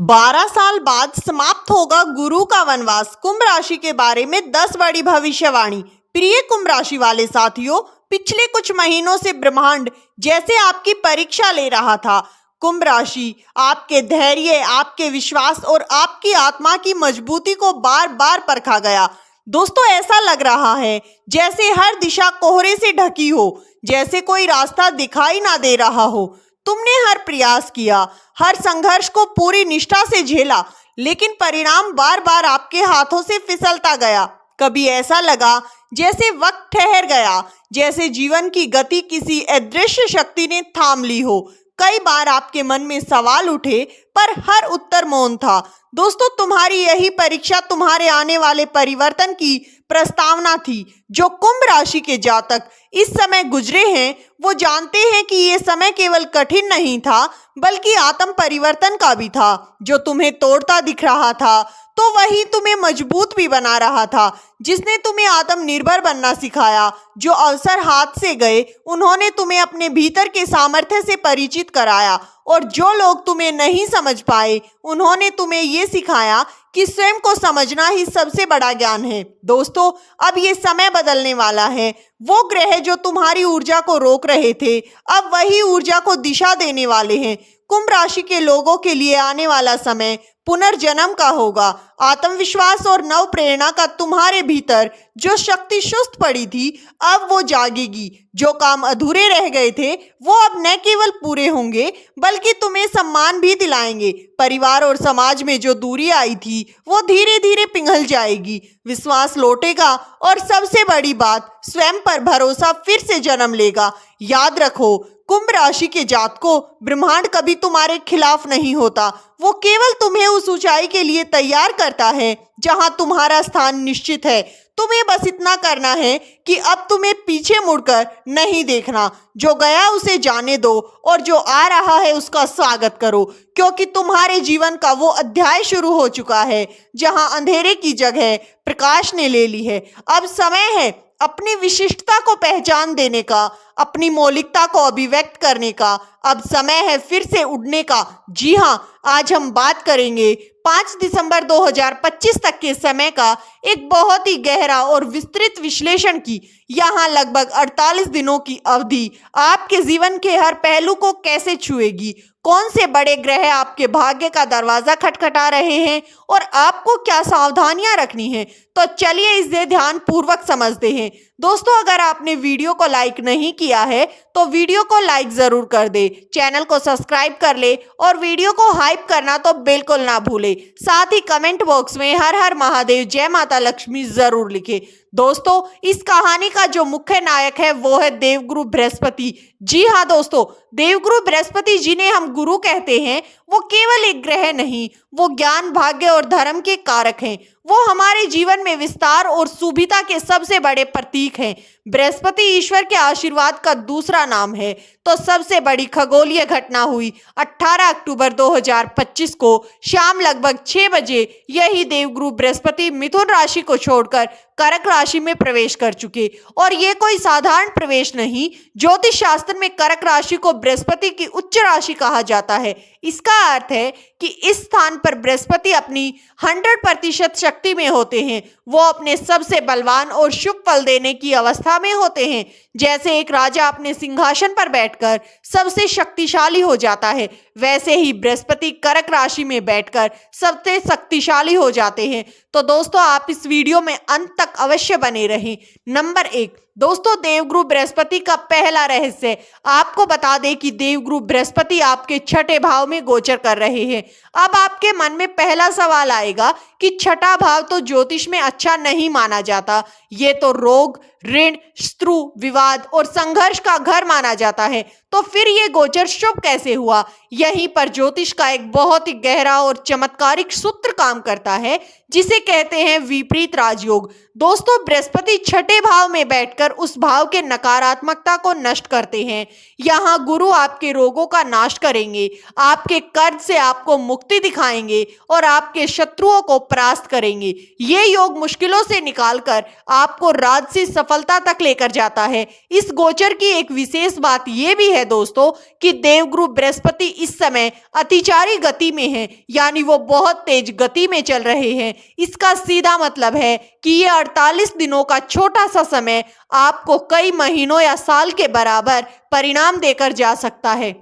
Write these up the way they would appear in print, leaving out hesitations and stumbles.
12 साल बाद समाप्त होगा गुरु का वनवास। कुंभ राशि के बारे में 10 बड़ी भविष्यवाणी। प्रिय कुंभ राशि वाले साथियों, पिछले कुछ महीनों से ब्रह्मांड जैसे आपकी परीक्षा ले रहा था। कुंभ राशि आपके धैर्य, आपके विश्वास और आपकी आत्मा की मजबूती को बार बार परखा गया। दोस्तों, ऐसा लग रहा है जैसे हर दिशा कोहरे से ढकी हो, जैसे कोई रास्ता दिखाई ना दे रहा हो। तुमने हर प्रयास किया, हर संघर्ष को पूरी निष्ठा से झेला, लेकिन परिणाम बार बार आपके हाथों से फिसलता गया। कभी ऐसा लगा जैसे वक्त ठहर गया, जैसे जीवन की गति किसी अदृश्य शक्ति ने थाम ली हो। कई बार आपके मन में सवाल उठे, पर हर उत्तर मौन था। दोस्तों, तुम्हारी यही परीक्षा तुम्हारे आने वाले परिवर्तन की प्रस्तावना थी। जो कुंभ राशि के जातक इस समय गुजरे हैं, वो जानते हैं कि ये समय केवल कठिन नहीं था, बल्कि आत्म परिवर्तन का भी था। जो तुम्हें तोड़ता दिख रहा था, तो वही तुम्हें मजबूत भी बना रहा था। जिसने तुम्हें आत्मनिर्भर बनना सिखाया, जो अवसर हाथ से गए, उन्होंने तुम्हें अपने भीतर के सामर्थ्य से परिचित कराया। और जो लोग तुम्हें नहीं समझ पाए, उन्होंने तुम्हें ये सिखाया कि स्वयं को समझना ही सबसे बड़ा ज्ञान है। दोस्तों, अब ये समय बदलने वाला है। वो ग्रह जो तुम्हारी ऊर्जा को रोक रहे थे, अब वही ऊर्जा को दिशा देने वाले हैं। कुंभ राशि के लोगों के लिए आने वाला समय पुनर्जन्म का होगा। आत्मविश्वास और नव प्रेरणा का तुम्हारे भीतर जो शक्ति सुस्त पड़ी थी, अब वो जागेगी। जो काम अधूरे रह गए थे, वो अब न केवल पूरे होंगे, बल्कि तुम्हें सम्मान भी दिलाएंगे। परिवार और समाज में जो दूरी आई थी, वो धीरे धीरे पिघल जाएगी। विश्वास लौटेगा और सबसे बड़ी बात, स्वयं पर भरोसा फिर से जन्म लेगा। याद रखो, कुंभ राशि के जातकों, ब्रह्मांड कभी तुम्हारे खिलाफ नहीं होता। वो केवल तुम्हें उस ऊंचाई के लिए तैयार करता है जहां तुम्हारा स्थान निश्चित है। तुम्हें बस इतना करना है कि अब तुम्हें पीछे मुड़कर नहीं देखना। जो गया उसे जाने दो और जो आ रहा है उसका स्वागत करो, क्योंकि तुम्हारे जीवन का वो अध्याय शुरू हो चुका है जहां अंधेरे की जगह प्रकाश ने ले ली है। अब समय है अपनी विशिष्टता को पहचान देने का, अपनी मौलिकता को अभिव्यक्त करने का। अब समय है फिर से उड़ने का। जी हाँ, आज हम बात करेंगे 5 दिसंबर 2025 तक के समय का एक बहुत ही गहरा और विस्तृत विश्लेषण की। यहाँ लगभग 48 दिनों की अवधि आपके जीवन के हर पहलू को कैसे छुएगी, कौन से बड़े ग्रह आपके भाग्य का दरवाजा खटखटा रहे हैं और आपको क्या सावधानियां रखनी है। तो चलिए इसे ध्यान पूर्वक समझते हैं। दोस्तों, अगर आपने वीडियो को लाइक नहीं किया है तो वीडियो को लाइक जरूर कर दे, चैनल को सब्सक्राइब कर ले और वीडियो को हाइप करना तो बिल्कुल ना भूले। साथ ही कमेंट बॉक्स में हर हर महादेव, जय माता लक्ष्मी जरूर लिखे। दोस्तों, इस कहानी का जो मुख्य नायक है वो है देवगुरु बृहस्पति। जी हाँ दोस्तों, देवगुरु बृहस्पति जिन्हें हम गुरु कहते हैं, वो केवल एक ग्रह नहीं, वो ज्ञान, भाग्य और धर्म के कारक हैं। वो हमारे जीवन में विस्तार और सुविधा के सबसे बड़े प्रतीक हैं। बृहस्पति ईश्वर के आशीर्वाद का दूसरा नाम है। तो सबसे बड़ी खगोलीय घटना हुई 18 अक्टूबर 2025 को शाम लगभग 6 बजे। यही देवगुरु बृहस्पति मिथुन राशि को छोड़कर कर्क राशि में प्रवेश कर चुके। और ये कोई साधारण प्रवेश नहीं। ज्योतिष शास्त्र में कर्क राशि को बृहस्पति की उच्च राशि कहा जाता है। इसका अर्थ है कि इस स्थान पर बृहस्पति अपनी 100% शक्ति में होते हैं। वो अपने सबसे बलवान और शुभ फल देने की अवस्था में होते हैं। जैसे एक राजा अपने सिंहासन पर बैठकर सबसे शक्तिशाली हो जाता है, वैसे ही बृहस्पति कर्क राशि में बैठकर सबसे शक्तिशाली हो जाते हैं। तो दोस्तों, आप इस वीडियो में अंत तक अवश्य बने रहें। नंबर 1, दोस्तों, देवगुरु बृहस्पति का पहला रहस्य। आपको बता दें कि देवगुरु बृहस्पति आपके छठे भाव में गोचर कर रहे हैं। अब आपके मन में पहला सवाल आएगा कि छठा भाव तो ज्योतिष में अच्छा नहीं माना जाता। ये तो रोग, ऋण, शत्रु, विवाद और संघर्ष का घर माना जाता है। तो फिर ये गोचर शुभ कैसे हुआ? यहीं पर ज्योतिष का एक बहुत ही गहरा और चमत्कारिक सूत्र काम करता है, जिसे कहते हैं विपरीत राजयोग। दोस्तों, बृहस्पति छठे भाव में बैठकर उस भाव के नकारात्मकता को नष्ट करते हैं। यहाँ गुरु आपके रोगों का नाश करेंगे, आपके कर्ज से आपको मुक्ति दिखाएंगे और आपके शत्रुओं को परास्त करेंगे। ये योग मुश्किलों से निकालकर आपको राजसी सफलता तक लेकर जाता है। इस गोचर की एक विशेष बात यह भी है है दोस्तों कि देवगुरु बृहस्पति इस समय अतिचारी गति में है, यानी वो बहुत तेज गति में चल रहे हैं। इसका सीधा मतलब है कि ये 48 दिनों का छोटा सा समय आपको कई महीनों या साल के बराबर परिणाम देकर जा सकता है।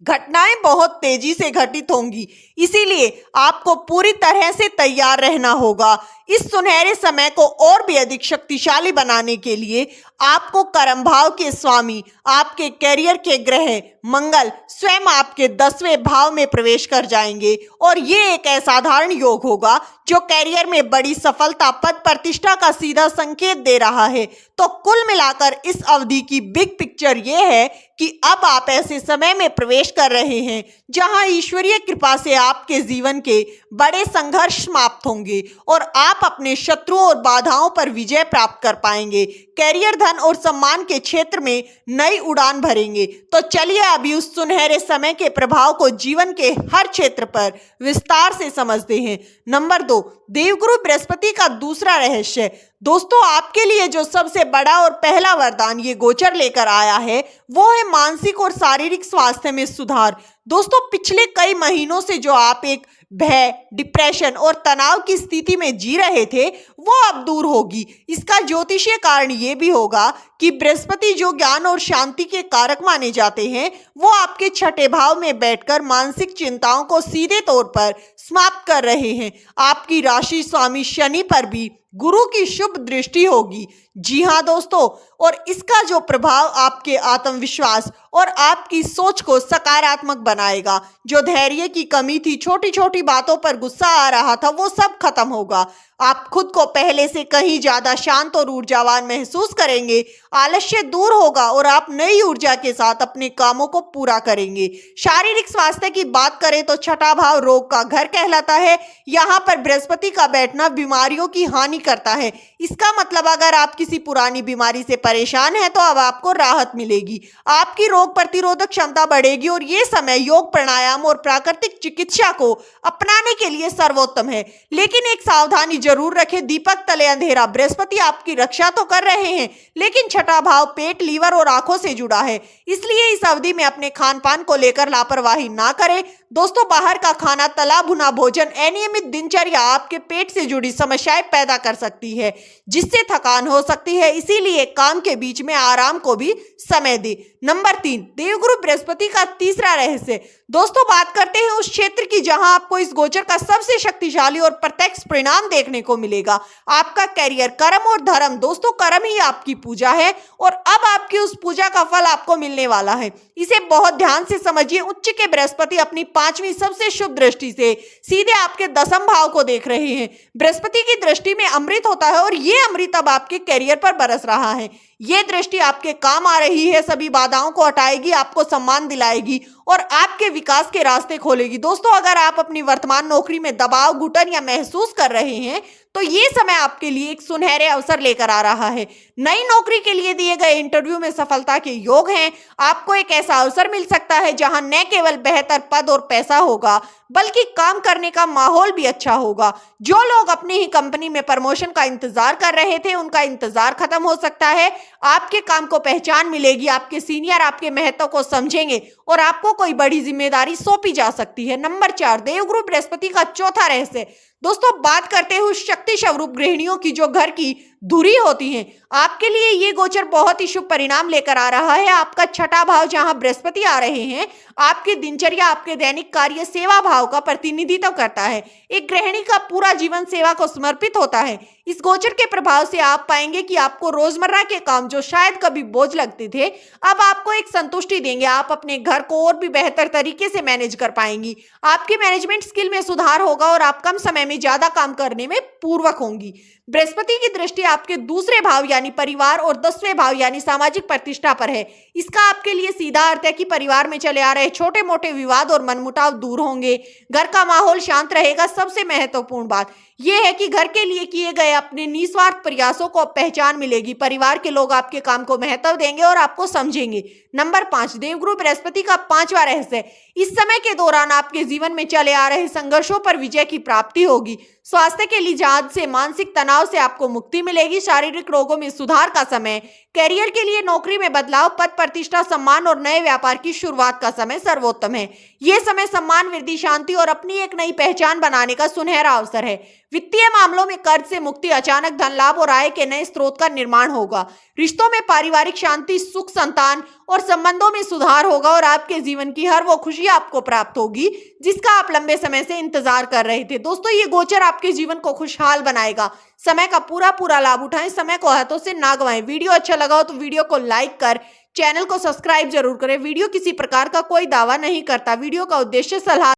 घटनाएं बहुत तेजी से घटित होंगी, इसीलिए आपको पूरी तरह से तैयार रहना होगा। इस सुनहरे समय को और भी अधिक शक्तिशाली बनाने के लिए आपको कर्म भाव के स्वामी, आपके कैरियर के ग्रह मंगल स्वयं आपके 10वें भाव में प्रवेश कर जाएंगे और ये एक असाधारण योग होगा जो कैरियर में बड़ी सफलता, पद प्रतिष्ठा का सीधा संकेत दे रहा है। तो कुल मिलाकर इस अवधि की बिग पिक्चर ये है कि अब आप ऐसे समय में प्रवेश कर रहे हैं जहां ईश्वरीय कृपा से आपके जीवन के बड़े संघर्ष समाप्त होंगे और आप अपने शत्रुओं और बाधाओं पर विजय प्राप्त कर पाएंगे। कैरियर, धन और सम्मान के क्षेत्र में नई उड़ान भरेंगे। तो चलिए अभी उस सुनहरे समय के प्रभाव को जीवन के हर क्षेत्र पर विस्तार से समझते हैं। नंबर 2, देवगुरु बृहस्पति का दूसरा रहस्य। दोस्तों, आपके लिए जो सबसे बड़ा और पहला वरदान ये गोचर लेकर आया है वो है मानसिक और शारीरिक स्वास्थ्य में सुधार। दोस्तों, पिछले कई महीनों से जो आप एक भय, डिप्रेशन और तनाव की स्थिति में जी रहे थे वो अब दूर होगी। इसका ज्योतिषीय कारण ये भी होगा कि बृहस्पति जो ज्ञान और शांति के कारक माने जाते हैं वो आपके 6ठे भाव में बैठकर मानसिक चिंताओं को सीधे तौर पर समाप्त कर रहे हैं। आपकी राशि स्वामी शनि पर भी गुरु की शुभ दृष्टि होगी। जी हाँ दोस्तों, और इसका जो प्रभाव आपके आत्मविश्वास और आपकी सोच को सकारात्मक बनाएगा। जो धैर्य की कमी थी, छोटी छोटी बातों पर गुस्सा आ रहा था, वो सब खत्म होगा। आप खुद को पहले से कहीं ज्यादा शांत और ऊर्जावान महसूस करेंगे। आलस्य दूर होगा और आप नई ऊर्जा के साथ अपने कामों को पूरा करेंगे। शारीरिक स्वास्थ्य की बात करें तो 6ठा भाव रोग का घर कहलाता है। यहाँ पर बृहस्पति का बैठना बीमारियों की हानि करता है। इसका मतलब अगर आप किसी पुरानी बीमारी से परेशान हैं तो अब आपको राहत मिलेगी। आपकी रोग प्रतिरोधक क्षमता बढ़ेगी और ये समय योग, प्राणायाम और प्राकृतिक चिकित्सा को अपनाने के लिए सर्वोत्तम है। लेकिन एक सावधानी जरूर रखें, दीपक तले अंधेरा। बृहस्पति आपकी रक्षा तो कर रहे हैं लेकिन 6ठा भाव पेट, लीवर और आंखों से जुड़ा है, इसलिए इस अवधि में अपने खान पान को लेकर लापरवाही ना करें। दोस्तों, बाहर का खाना, तला भुना भोजन, अनियमित दिनचर्या आपके पेट से जुड़ी समस्याएं पैदा कर सकती है जिससे थकान हो सकती है, इसीलिए काम के बीच में आराम को भी समय दे। नंबर 3, देवगुरु बृहस्पति का तीसरा रहस्य। दोस्तों, बात करते हैं उस क्षेत्र की जहां आपको इस गोचर का सबसे शक्तिशाली और प्रत्यक्ष परिणाम देखने को मिलेगा, आपका कैरियर, कर्म और धर्म। दोस्तों, कर्म ही आपकी पूजा है और अब आपकी उस पूजा का फल आपको मिलने वाला है। इसे बहुत ध्यान से समझिए। उच्च के बृहस्पति अपनी 5वीं सबसे शुभ दृष्टि से सीधे आपके 10वें भाव को देख रहे हैं। बृहस्पति की दृष्टि में अमृत होता है और ये अमृत अब आपके कैरियर पर बरस रहा है। ये दृष्टि आपके काम आ रही है, सभी बाधाओं को हटाएगी, आपको सम्मान दिलाएगी और आपके विकास के रास्ते खोलेगी। दोस्तों, अगर आप अपनी वर्तमान नौकरी में दबाव, घुटन या महसूस कर रहे हैं तो ये समय आपके लिए एक सुनहरे अवसर लेकर आ रहा है। नई नौकरी के लिए दिए गए इंटरव्यू में सफलता के योग हैं। आपको एक ऐसा अवसर मिल सकता है जहां न केवल बेहतर पद और पैसा होगा बल्कि काम करने का माहौल भी अच्छा होगा। जो लोग अपनी ही कंपनी में प्रमोशन का इंतजार कर रहे थे उनका इंतजार खत्म हो सकता है। आपके काम को पहचान मिलेगी, आपके सीनियर आपके महत्व को समझेंगे और आपको कोई बड़ी जिम्मेदारी सौंपी जा सकती है। नंबर 4, देवगुरु बृहस्पति का चौथा रहस्य। दोस्तों, बात करते हैं उस शक्ति स्वरूप गृहिणियों की जो घर की धुरी होती हैं। आपके लिए ये गोचर बहुत ही शुभ परिणाम लेकर आ रहा है। आपका 6ठा भाव जहां बृहस्पति आ रहे हैं, आपकी दिनचर्या, आपके दैनिक कार्य सेवा भाव का प्रतिनिधित्व करता है। एक गृहिणी का पूरा जीवन सेवा को समर्पित होता है। इस गोचर के प्रभाव से आप पाएंगे कि आपको रोजमर्रा के काम जो शायद कभी बोझ लगते थे अब आपको एक संतुष्टि देंगे। आप अपने घर को और भी बेहतर तरीके से मैनेज कर पाएंगी। आपकी मैनेजमेंट स्किल में सुधार होगा और आप कम समय में ज्यादा काम करने में पूर्वक होंगी। बृहस्पति की दृष्टि आपके दूसरे भाव यानी परिवार और 10वें भाव यानी सामाजिक प्रतिष्ठा पर है। इसका आपके लिए सीधा अर्थ है कि परिवार में चले आ रहे छोटे मोटे विवाद और मनमुटाव दूर होंगे, घर का माहौल शांत रहेगा। सबसे महत्वपूर्ण बात ये है कि घर के लिए किए गए अपने निस्वार्थ प्रयासों को पहचान मिलेगी। परिवार के लोग आपके काम को महत्व देंगे और आपको समझेंगे। नंबर 5, देवगुरु बृहस्पति का 5वां रहस्य। इस समय के दौरान आपके जीवन में चले आ रहे संघर्षों पर विजय की प्राप्ति होगी। स्वास्थ्य के लिहाज से मानसिक तनाव से आपको मुक्ति मिलेगी। शारीरिक रोगों में सुधार का समय। कैरियर के लिए नौकरी में बदलाव, पद प्रतिष्ठा, सम्मान और नए व्यापार की शुरुआत का समय सर्वोत्तम है। ये समय सम्मान वृद्धि, शांति और अपनी एक नई पहचान बनाने का सुनहरा अवसर है। वित्तीय मामलों में कर्ज से मुक्ति, अचानक धन लाभ और आय के नए स्रोत का निर्माण होगा। रिश्तों में पारिवारिक शांति, सुख, संतान और संबंधों में सुधार होगा और आपके जीवन की हर वो खुशी आपको प्राप्त होगी जिसका आप लंबे समय से इंतजार कर रहे थे। दोस्तों, ये गोचर आपके जीवन को खुशहाल बनाएगा। समय का पूरा लाभ उठाएं, समय को हाथों से ना गवाएं। वीडियो अच्छा लगा हो तो वीडियो को लाइक कर चैनल को सब्सक्राइब जरूर करें। वीडियो किसी प्रकार का कोई दावा नहीं करता। वीडियो का उद्देश्य सलाह